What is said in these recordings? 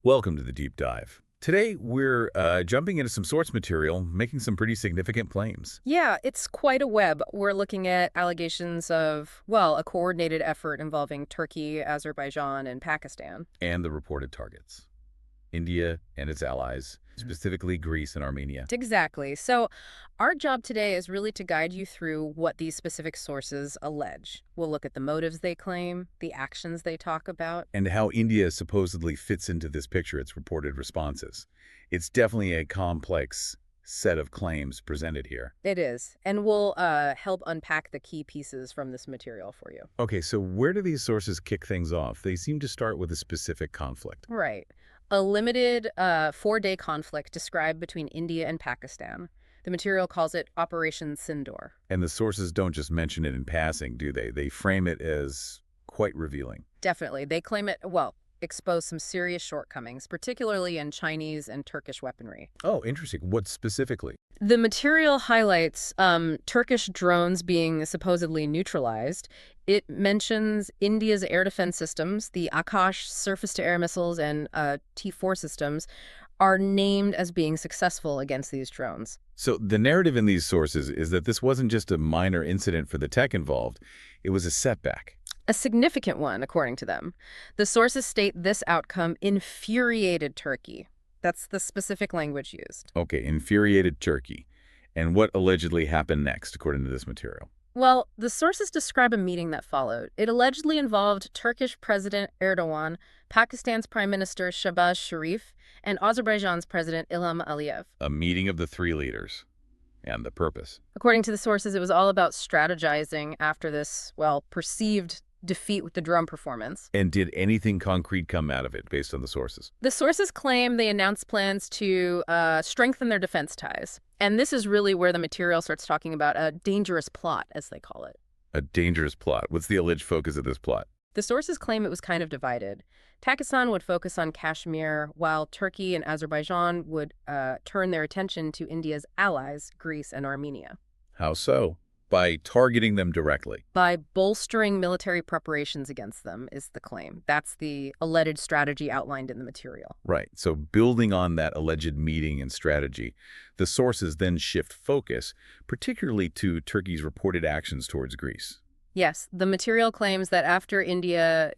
Welcome to the deep dive. Today, we're jumping into some source material, making some pretty significant claims. Yeah, it's quite a web. We're looking at allegations of, well, a coordinated effort involving Turkey, Azerbaijan, and Pakistan. And the reported targets. India and its allies, specifically Greece and Armenia. Exactly. So, our job today is really to guide you through what these specific sources allege. We'll look at the motives they claim, the actions they talk about. And how India supposedly fits into this picture, its reported responses. It's definitely a complex set of claims presented here. It is. And we'll help unpack the key pieces from this material for you. Okay, so where do these sources kick things off? They seem to start with a specific conflict. Right. A limited 4-day conflict described between India and Pakistan. The material calls it Operation Sindoor. And the sources don't just mention it in passing, do they? They frame it as quite revealing. Definitely. They claim it, well, exposed some serious shortcomings, particularly in Chinese and Turkish weaponry. Oh, interesting. What specifically? The material highlights Turkish drones being supposedly neutralized. It mentions India's air defense systems, the Akash surface-to-air missiles and T-4 systems, are named as being successful against these drones. So the narrative in these sources is that this wasn't just a minor incident for the tech involved. It was a setback. A significant one, according to them. The sources state this outcome infuriated Turkey. That's the specific language used. Okay, infuriated Turkey. And what allegedly happened next, according to this material? Well, the sources describe a meeting that followed. It allegedly involved Turkish President Erdogan, Pakistan's Prime Minister Shahbaz Sharif, and Azerbaijan's President Ilham Aliyev. A meeting of the three leaders. And the purpose. According to the sources, it was all about strategizing after this, well, perceived defeat with the drone performance. And did anything concrete come out of it, based on the sources? The sources claim they announced plans to strengthen their defense ties. And this is really where the material starts talking about a dangerous plot, as they call it. A dangerous plot. What's the alleged focus of this plot? The sources claim it was kind of divided. Pakistan would focus on Kashmir, while Turkey and Azerbaijan would turn their attention to India's allies, Greece and Armenia. How so? By targeting them directly. By bolstering military preparations against them, is the claim. That's the alleged strategy outlined in the material. Right. So building on that alleged meeting and strategy, the sources then shift focus, particularly to Turkey's reported actions towards Greece. Yes, the material claims that after India,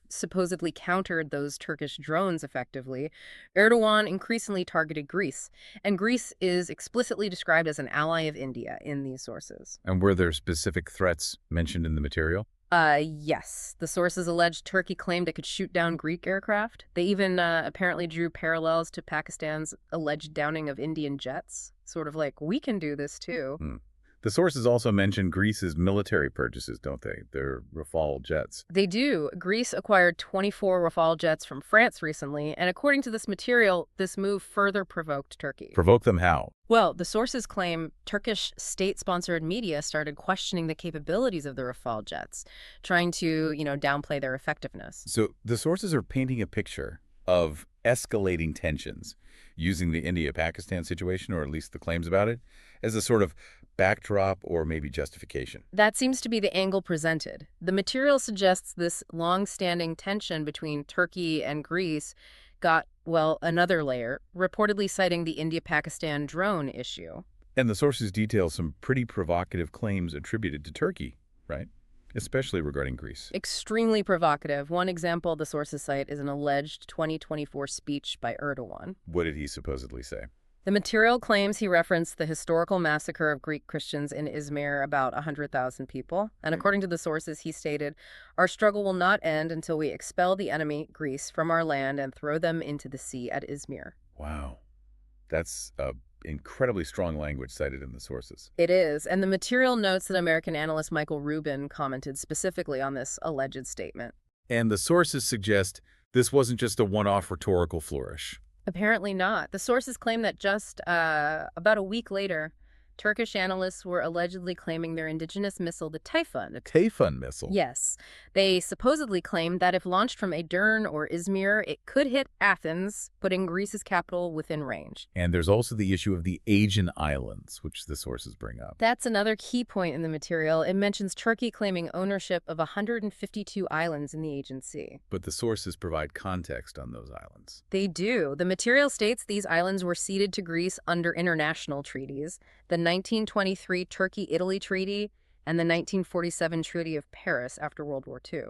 supposedly countered those Turkish drones effectively, Erdogan increasingly targeted Greece. And Greece is explicitly described as an ally of India in these sources. And were there specific threats mentioned in the material? Yes. The sources alleged Turkey claimed it could shoot down Greek aircraft. They even apparently drew parallels to Pakistan's alleged downing of Indian jets. Sort of like, we can do this too. The sources also mention Greece's military purchases, don't they? Their Rafale jets. They do. Greece acquired 24 Rafale jets from France recently, and according to this material, this move further provoked Turkey. Provoke them how? Well, the sources claim Turkish state-sponsored media started questioning the capabilities of the Rafale jets, trying to, downplay their effectiveness. So the sources are painting a picture of escalating tensions, using the India-Pakistan situation, or at least the claims about it, as a sort of backdrop or maybe justification. That seems to be the angle presented. The material suggests this long-standing tension between Turkey and Greece got, well, another layer, reportedly citing the India-Pakistan drone issue. And the sources detail some pretty provocative claims attributed to Turkey, right? Especially regarding Greece. Extremely provocative. One example the sources cite is an alleged 2024 speech by Erdogan. What did he supposedly say? The material claims he referenced the historical massacre of Greek Christians in Izmir, about 100,000 people. And according to the sources, he stated, "Our struggle will not end until we expel the enemy, Greece, from our land and throw them into the sea at Izmir." Wow. That's incredibly strong language cited in the sources. It is. And the material notes that American analyst Michael Rubin commented specifically on this alleged statement. And the sources suggest this wasn't just a one-off rhetorical flourish. Apparently not. The sources claim that just about a week later, Turkish analysts were allegedly claiming their indigenous missile, the Typhoon. A Typhoon missile. Yes. They supposedly claimed that if launched from Edirne or Izmir, it could hit Athens, putting Greece's capital within range. And there's also the issue of the Aegean Islands, which the sources bring up. That's another key point in the material. It mentions Turkey claiming ownership of 152 islands in the Aegean Sea. But the sources provide context on those islands. They do. The material states these islands were ceded to Greece under international treaties, the 1923 Turkey-Italy Treaty and the 1947 Treaty of Paris after World War II.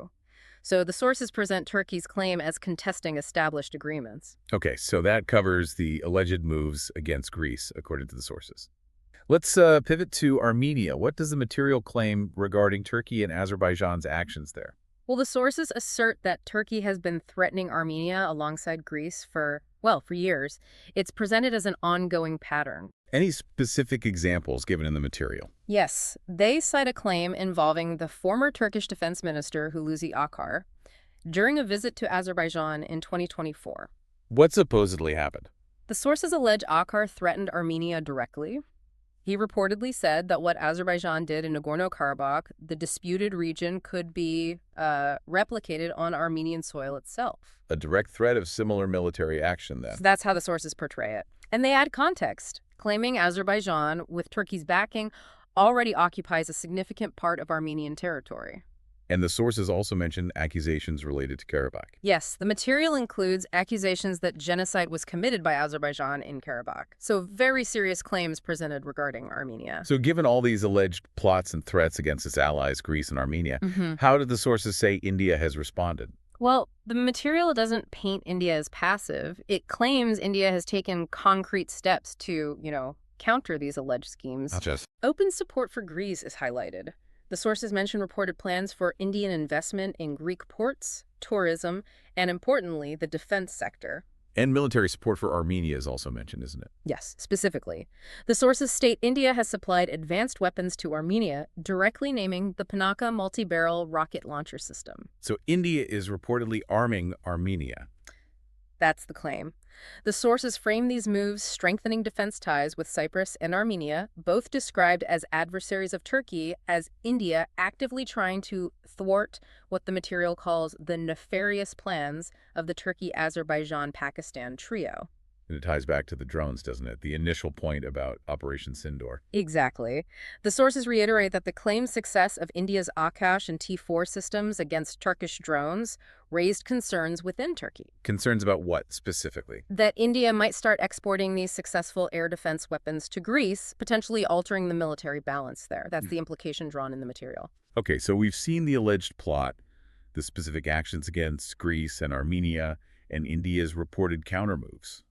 So the sources present Turkey's claim as contesting established agreements. Okay, so that covers the alleged moves against Greece, according to the sources. Let's pivot to Armenia. What does the material claim regarding Turkey and Azerbaijan's actions there? Well, the sources assert that Turkey has been threatening Armenia alongside Greece for years. It's presented as an ongoing pattern. Any specific examples given in the material? Yes, they cite a claim involving the former Turkish defense minister Hulusi Akar during a visit to Azerbaijan in 2024. What supposedly happened? The sources allege Akar threatened Armenia directly. He reportedly said that what Azerbaijan did in Nagorno-Karabakh, the disputed region, could be replicated on Armenian soil itself. A direct threat of similar military action, then. So that's how the sources portray it. And they add context, claiming Azerbaijan, with Turkey's backing, already occupies a significant part of Armenian territory. And the sources also mention accusations related to Karabakh. Yes, the material includes accusations that genocide was committed by Azerbaijan in Karabakh. So very serious claims presented regarding Armenia. So given all these alleged plots and threats against its allies, Greece and Armenia, how did the sources say India has responded? Well, the material doesn't paint India as passive. It claims India has taken concrete steps to, counter these alleged schemes. Open support for Greece is highlighted. The sources mention reported plans for Indian investment in Greek ports, tourism, and importantly, the defense sector. And military support for Armenia is also mentioned, isn't it? Yes, specifically. The sources state India has supplied advanced weapons to Armenia, directly naming the Pinaka multi-barrel rocket launcher system. So India is reportedly arming Armenia. That's the claim. The sources frame these moves strengthening defense ties with Cyprus and Armenia, both described as adversaries of Turkey, as India actively trying to thwart what the material calls the nefarious plans of the Turkey-Azerbaijan-Pakistan trio. And it ties back to the drones, doesn't it? The initial point about Operation Sindoor. Exactly. The sources reiterate that the claimed success of India's Akash and T-4 systems against Turkish drones raised concerns within Turkey. Concerns about what, specifically? That India might start exporting these successful air defense weapons to Greece, potentially altering the military balance there. That's the implication drawn in the material. Okay, so we've seen the alleged plot, the specific actions against Greece and Armenia, and India's reported countermoves.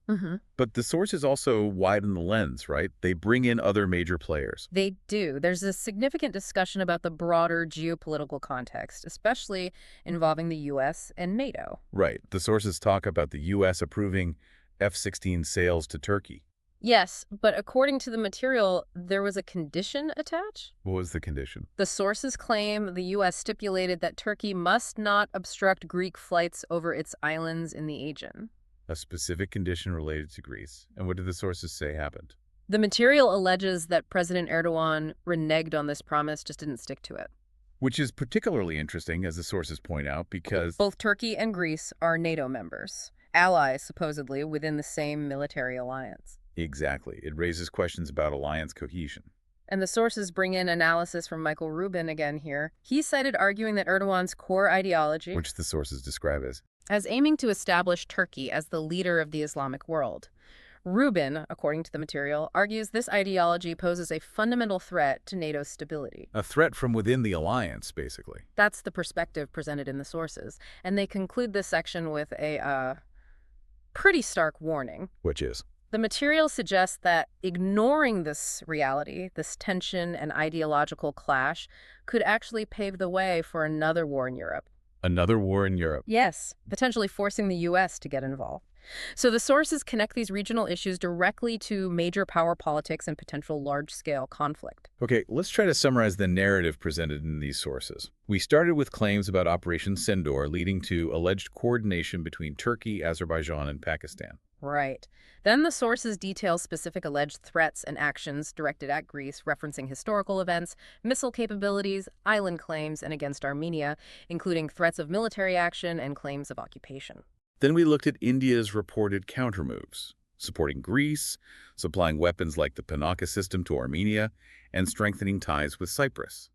But the sources also widen the lens, right? They bring in other major players. They do. There's a significant discussion about the broader geopolitical context, especially involving the U.S. and NATO. Right. The sources talk about the U.S. approving F-16 sales to Turkey. Yes, but according to the material, there was a condition attached. What was the condition? The sources claim the U.S. stipulated that Turkey must not obstruct Greek flights over its islands in the Aegean. A specific condition related to Greece. And what did the sources say happened? The material alleges that President Erdogan reneged on this promise, just didn't stick to it. Which is particularly interesting, as the sources point out, because both Turkey and Greece are NATO members, allies supposedly within the same military alliance. Exactly. It raises questions about alliance cohesion. And the sources bring in analysis from Michael Rubin again here. He cited arguing that Erdogan's core ideology, which the sources describe as aiming to establish Turkey as the leader of the Islamic world. Rubin, according to the material, argues this ideology poses a fundamental threat to NATO's stability. A threat from within the alliance, basically. That's the perspective presented in the sources. And they conclude this section with a pretty stark warning. Which is? The material suggests that ignoring this reality, this tension and ideological clash, could actually pave the way for another war in Europe. Another war in Europe? Yes, potentially forcing the U.S. to get involved. So the sources connect these regional issues directly to major power politics and potential large-scale conflict. Okay, let's try to summarize the narrative presented in these sources. We started with claims about Operation Sindoor leading to alleged coordination between Turkey, Azerbaijan, and Pakistan. Right. Then the sources detail specific alleged threats and actions directed at Greece, referencing historical events, missile capabilities, island claims, and against Armenia, including threats of military action and claims of occupation. Then we looked at India's reported countermoves, supporting Greece, supplying weapons like the Panaka system to Armenia, and strengthening ties with Cyprus.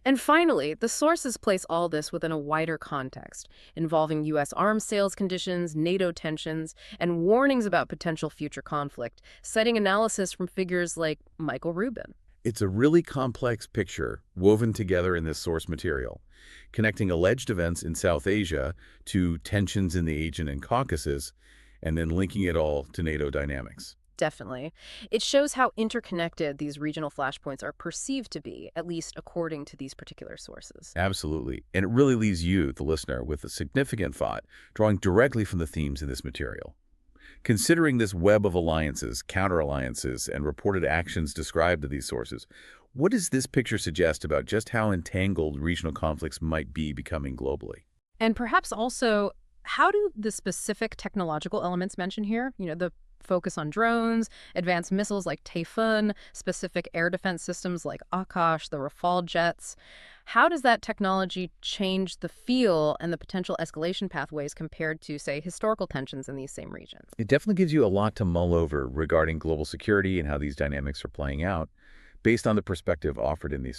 And finally, the sources place all this within a wider context, involving U.S. arms sales conditions, NATO tensions, and warnings about potential future conflict, citing analysis from figures like Michael Rubin. It's a really complex picture woven together in this source material, connecting alleged events in South Asia to tensions in the Aegean and Caucasus, and then linking it all to NATO dynamics. Definitely. It shows how interconnected these regional flashpoints are perceived to be, at least according to these particular sources. Absolutely. And it really leaves you, the listener, with a significant thought, drawing directly from the themes in this material. Considering this web of alliances, counter-alliances, and reported actions described to these sources, what does this picture suggest about just how entangled regional conflicts might be becoming globally? And perhaps also, how do the specific technological elements mentioned here, the focus on drones, advanced missiles like Typhoon, specific air defense systems like Akash, the Rafale jets, how does that technology change the feel and the potential escalation pathways compared to, say, historical tensions in these same regions? It definitely gives you a lot to mull over regarding global security and how these dynamics are playing out, based on the perspective offered in these